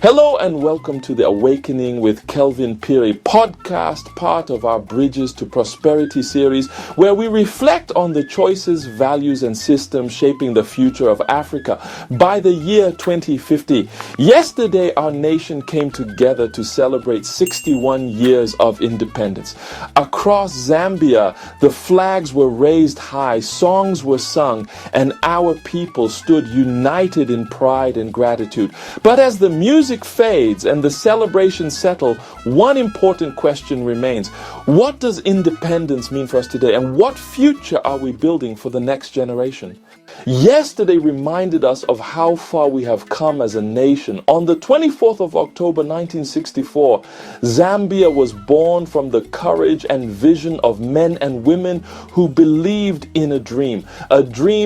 Hello and welcome to the Awakening with Kelvin Phiri Podcast, part of our Bridges to Prosperity series, where we reflect on the choices, values, and systems shaping the future of Africa by the year 2050. Yesterday, our nation came together to celebrate 61 years of independence. Across Zambia, the flags were raised high, songs were sung, and our people stood united in pride and gratitude. But as the music fades and the celebrations settle, one important question remains. What does independence mean for us today, and what future are we building for the next generation? Yesterday reminded us of how far we have come as a nation. On the 24th of October 1964, Zambia was born from the courage and vision of men and women who believed in a dream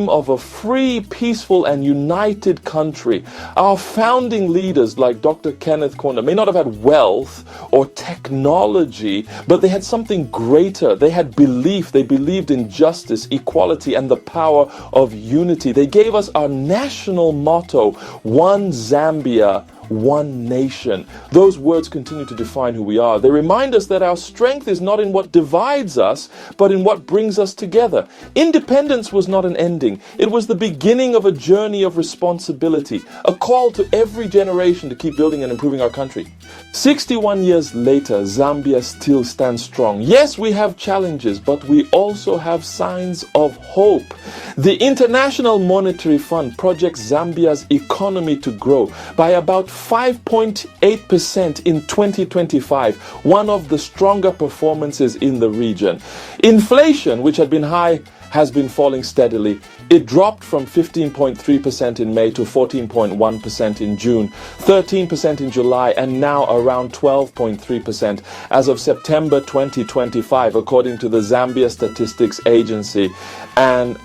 of a free, peaceful, and united country. Our founding leaders like Dr. Kenneth Kaunda may not have had wealth or technology, but they had something greater. They had belief. They believed in justice, equality, and the power of unity. They gave us our national motto, One Zambia, One Nation. Those words continue to define who we are. They remind us that our strength is not in what divides us, but in what brings us together. Independence was not an ending. It was the beginning of a journey of responsibility, a call to every generation to keep building and improving our country. 61 years later, Zambia still stands strong. Yes, we have challenges, but we also have signs of hope. The International Monetary Fund projects Zambia's economy to grow by about 5.8% in 2025, one of the stronger performances in the region. Inflation, which had been high, has been falling steadily. It dropped from 15.3% in May to 14.1% in June, 13% in July, and now around 12.3% as of September 2025, according to the Zambia Statistics Agency and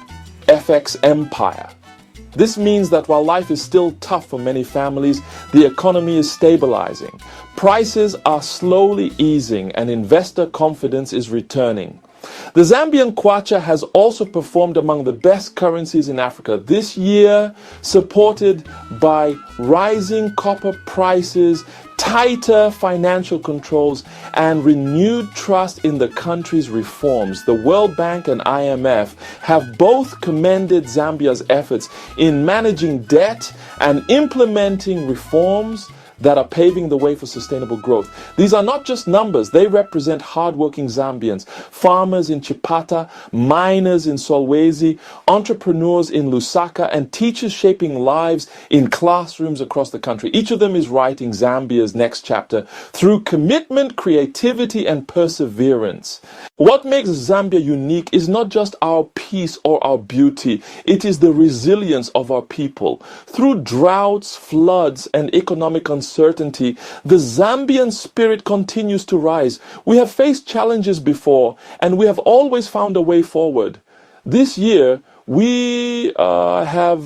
FX Empire. This means that while life is still tough for many families, the economy is stabilizing. Prices are slowly easing and investor confidence is returning. The Zambian kwacha has also performed among the best currencies in Africa this year, supported by rising copper prices, tighter financial controls, and renewed trust in the country's reforms. The World Bank and IMF have both commended Zambia's efforts in managing debt and implementing reforms that are paving the way for sustainable growth. These are not just numbers. They represent hardworking Zambians, farmers in Chipata, miners in Solwezi, entrepreneurs in Lusaka, and teachers shaping lives in classrooms across the country. Each of them is writing Zambia's next chapter through commitment, creativity, and perseverance. What makes Zambia unique is not just our peace or our beauty. It is the resilience of our people. Through droughts, floods, and economic uncertainty, the Zambian spirit continues to rise. We have faced challenges before, and we have always found a way forward. This year, we have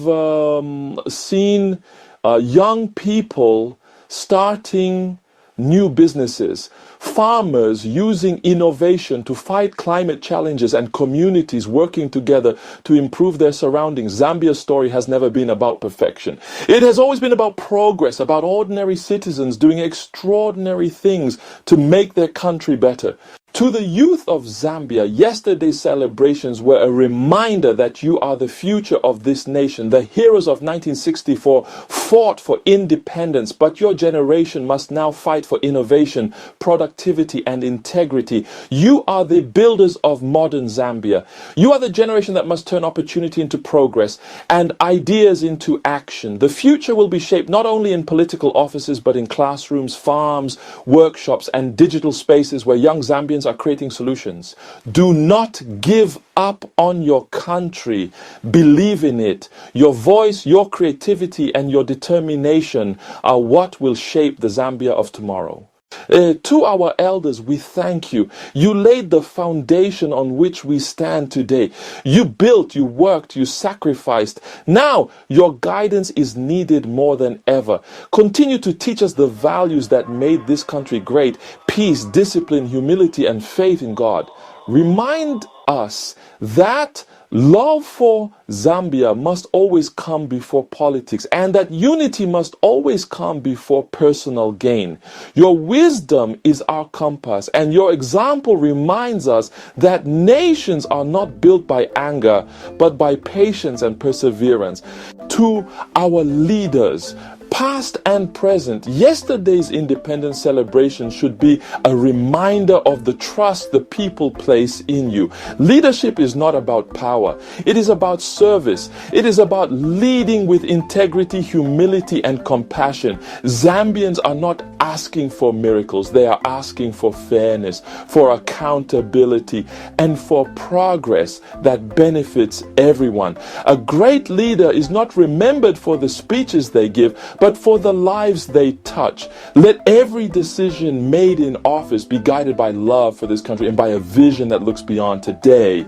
seen young people starting new businesses, farmers using innovation to fight climate challenges, and communities working together to improve their surroundings. Zambia's story has never been about perfection. It has always been about progress, about ordinary citizens doing extraordinary things to make their country better. To the youth of Zambia, yesterday's celebrations were a reminder that you are the future of this nation. The heroes of 1964 fought for independence, but your generation must now fight for innovation, productivity, and integrity. You are the builders of modern Zambia. You are the generation that must turn opportunity into progress and ideas into action. The future will be shaped not only in political offices, but in classrooms, farms, workshops, and digital spaces where young Zambians are creating solutions. Do not give up on your country. Believe in it. Your voice, your creativity, and your determination are what will shape the Zambia of tomorrow. To our elders, we thank you. You laid the foundation on which we stand today. You built, you worked, you sacrificed. Now, your guidance is needed more than ever. Continue to teach us the values that made this country great: peace, discipline, humility, and faith in God. Remind us that love for Zambia must always come before politics, and that unity must always come before personal gain. Your wisdom is our compass, and your example reminds us that nations are not built by anger, but by patience and perseverance. To our leaders, past and present, yesterday's independence celebration should be a reminder of the trust the people place in you. Leadership is not about power. It is about service. It is about leading with integrity, humility, and compassion. Zambians are not asking for miracles. They are asking for fairness, for accountability, and for progress that benefits everyone. A great leader is not remembered for the speeches they give, but for the lives they touch. Let every decision made in office be guided by love for this country and by a vision that looks beyond today.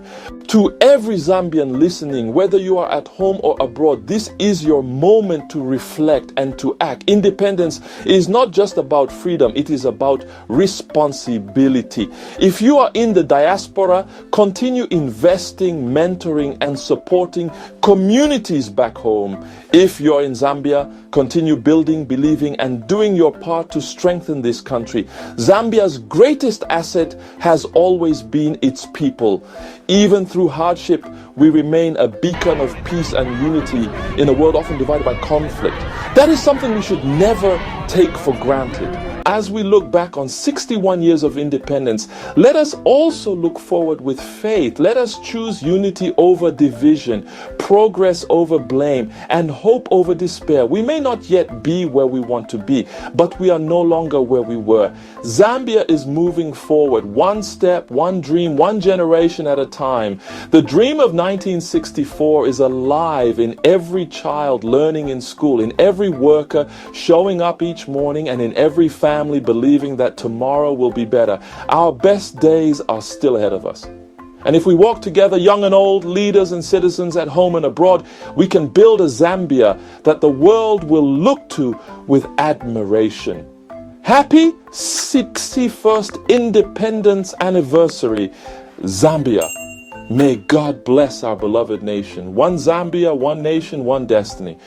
To every Zambian listening, whether you are at home or abroad, this is your moment to reflect and to act. Independence is not just about freedom, it is about responsibility. If you are in the diaspora, continue investing, mentoring, and supporting communities back home. If you're in Zambia, continue building, believing, and doing your part to strengthen this country. Zambia's greatest asset has always been its people. Even through hardship, we remain a beacon of peace and unity in a world often divided by conflict. That is something we should never take for granted. As we look back on 61 years of independence, let us also look forward with faith. Let us choose unity over division, progress over blame, and hope over despair. We may not yet be where we want to be, but we are no longer where we were. Zambia is moving forward, one step, one dream, one generation at a time. The dream of 1964 is alive in every child learning in school, in every worker showing up each morning, and in every family believing that tomorrow will be better. Our best days are still ahead of us. And if we walk together, young and old, leaders and citizens at home and abroad, we can build a Zambia that the world will look to with admiration. Happy 61st Independence Anniversary, Zambia. May God bless our beloved nation. One Zambia, one nation, one destiny.